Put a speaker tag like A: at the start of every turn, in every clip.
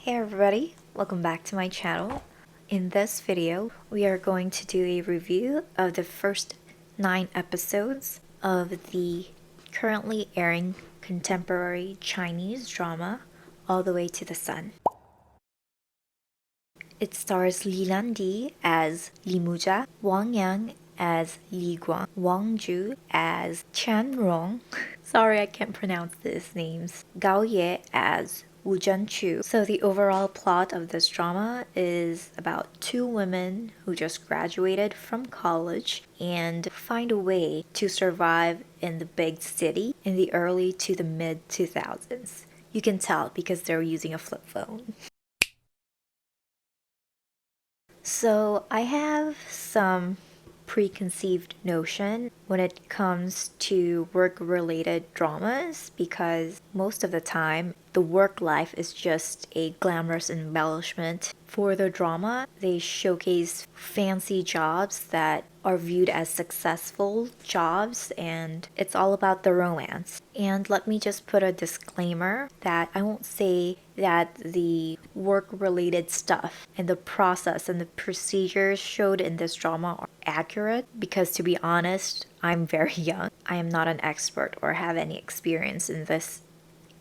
A: Hey everybody, welcome back to my channel. In this video, we are going to do a review of the first 9 episodes of the currently airing contemporary Chinese drama All the Way to the Sun. It stars Li Landi as Li Muja, Wang Yang as Li Guang, Wang Ju as Chen Rong, sorry I can't pronounce these names, Gao Ye as Wu Zhenchu. So the overall plot of this drama is about two women who just graduated from college and find a way to survive in the big city in the early to the mid 2000s. You can tell because they're using a flip phone. So I have some preconceived notion when it comes to work-related dramas because most of the time the work life is just a glamorous embellishment. For the drama, they showcase fancy jobs that are viewed as successful jobs and it's all about the romance. And let me just put a disclaimer that I won't say that the work-related stuff and the process and the procedures showed in this drama are accurate because to be honest, I'm very young. I am not an expert or have any experience in this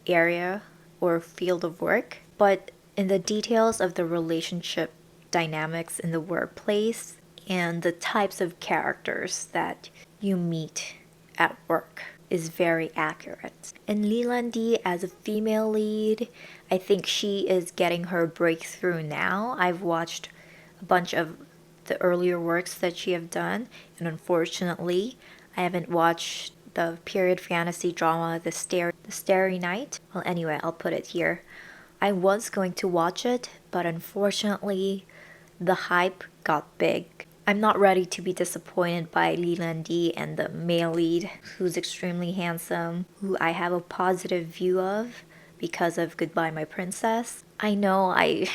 A: area or field of work, but in the details of the relationship dynamics in the workplace and the types of characters that you meet at work is very accurate. And Li Landi as a female lead, I think she is getting her breakthrough now. I've watched a bunch of the earlier works that she have done, and unfortunately, I haven't watched the period fantasy drama The Starry Night. Well, anyway, I'll put it here. I was going to watch it, but unfortunately, the hype got big. I'm not ready to be disappointed by Li Landi and the male lead, who's extremely handsome, who I have a positive view of because of Goodbye My Princess. I know I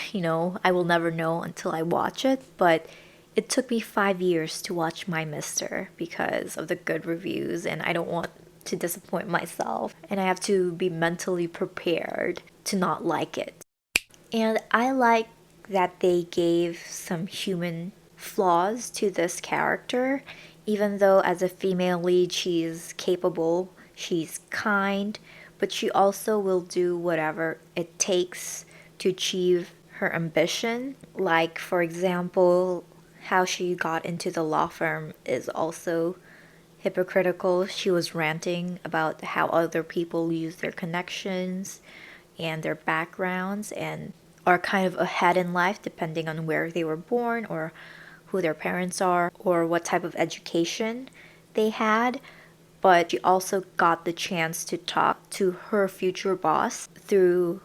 A: will never know until I watch it, but it took me 5 years to watch My Mister because of the good reviews and I don't want to disappoint myself and I have to be mentally prepared to not like it. And I like that they gave some human flaws to this character, even though as a female lead she's capable, she's kind, but she also will do whatever it takes to achieve her ambition. Like, for example, how she got into the law firm is also hypocritical. She was ranting about how other people use their connections and their backgrounds and are kind of ahead in life depending on where they were born or who their parents are or what type of education they had. But she also got the chance to talk to her future boss through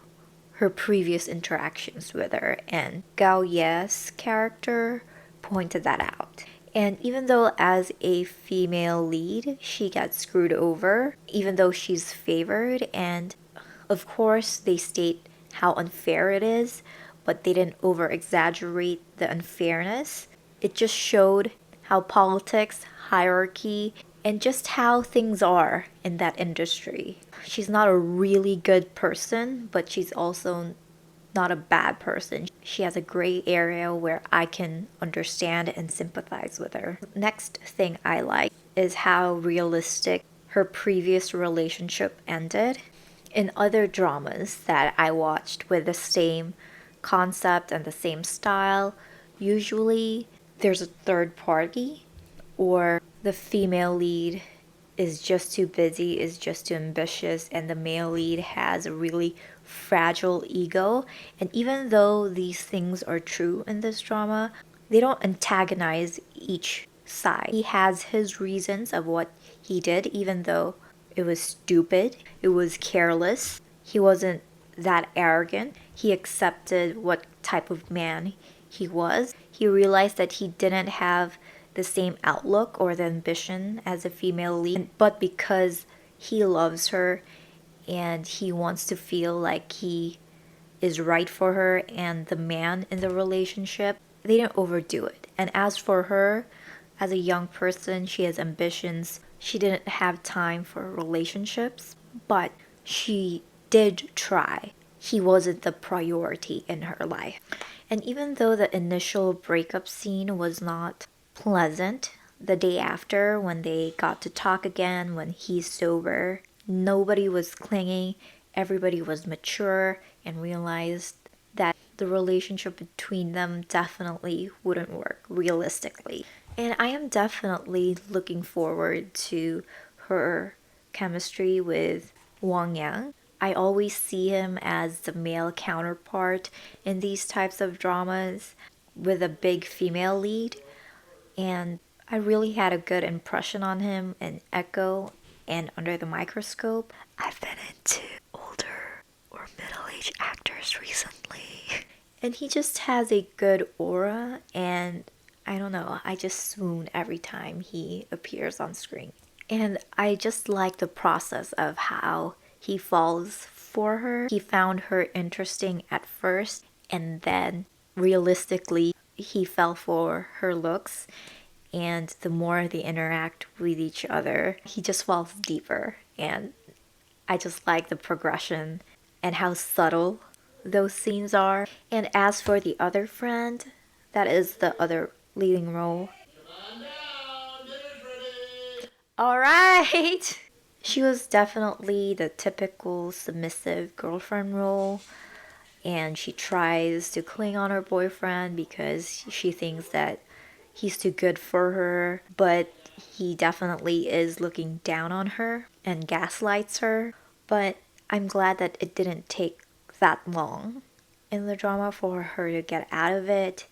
A: her previous interactions with her, and Gao Ye's character pointed that out. And even though as a female lead, she gets screwed over, even though she's favored, and of course they state how unfair it is, but they didn't over exaggerate the unfairness. It just showed how politics, hierarchy, and just how things are in that industry. She's not a really good person, but she's also not a bad person. She has a gray area where I can understand and sympathize with her. Next thing I like is how realistic her previous relationship ended. In other dramas that I watched with the same concept and the same style, usually there's a third party or the female lead is just too busy, is just too ambitious, and the male lead has a really fragile ego. And even though these things are true in this drama, they don't antagonize each side. He has his reasons of what he did, even though it was stupid, it was careless. He wasn't that arrogant. He accepted what type of man he was. He realized that he didn't have the same outlook or the ambition as a female lead, but because he loves her and he wants to feel like he is right for her and the man in the relationship, they didn't overdo it. And as for her, as a young person, she has ambitions. She didn't have time for relationships, but she did try. he wasn't the priority in her life. And even though the initial breakup scene was not pleasant, the day after, when they got to talk again, when he's sober, nobody was clinging, everybody was mature and realized that the relationship between them definitely wouldn't work realistically. And I am definitely looking forward to her chemistry with Wang Yang. I always see him as the male counterpart in these types of dramas with a big female lead. And I really had a good impression on him in Echo and Under the Microscope. I've been into older or middle-aged actors recently. And he just has a good aura, and I don't know, I just swoon every time he appears on screen. And I just like the process of how he falls for her. He found her interesting at first, and then realistically, he fell for her looks. And the more they interact with each other, he just falls deeper. And I just like the progression and how subtle those scenes are. And as for the other friend, that is the other leading role. All right. She was definitely the typical submissive girlfriend role, and she tries to cling on her boyfriend because she thinks that he's too good for her, but he definitely is looking down on her and gaslights her. But I'm glad that it didn't take that long in the drama for her to get out of it,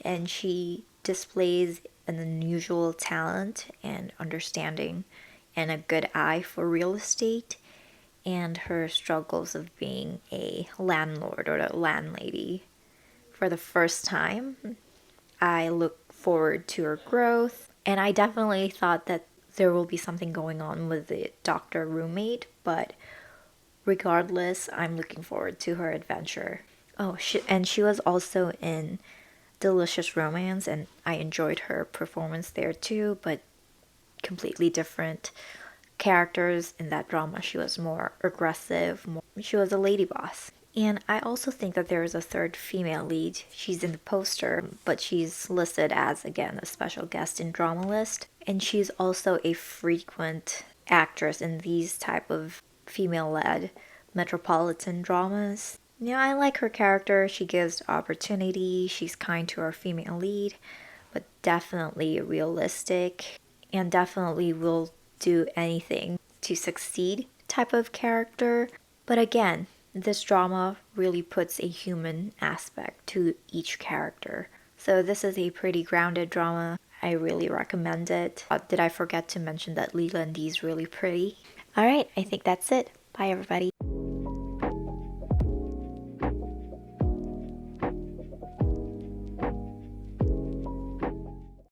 A: and she displays an unusual talent and understanding and a good eye for real estate and her struggles of being a landlord or a landlady for the first time. I look forward to her growth, and I definitely thought that there will be something going on with the doctor roommate, but regardless, I'm looking forward to her adventure. Oh, she was also in Delicious Romance, and I enjoyed her performance there too, but completely different characters in that drama. She was more aggressive, she was a lady boss. And I also think that there is a third female lead. She's in the poster, but she's listed as, again, a special guest in Drama List. And she's also a frequent actress in these type of female-led metropolitan dramas. You know, I like her character. She gives opportunity. She's kind to our female lead, but definitely realistic and definitely will do anything to succeed type of character. But again, this drama really puts a human aspect to each character. So this is a pretty grounded drama. I really recommend it. Did I forget to mention that Leland is really pretty? Alright, I think that's it. Bye everybody.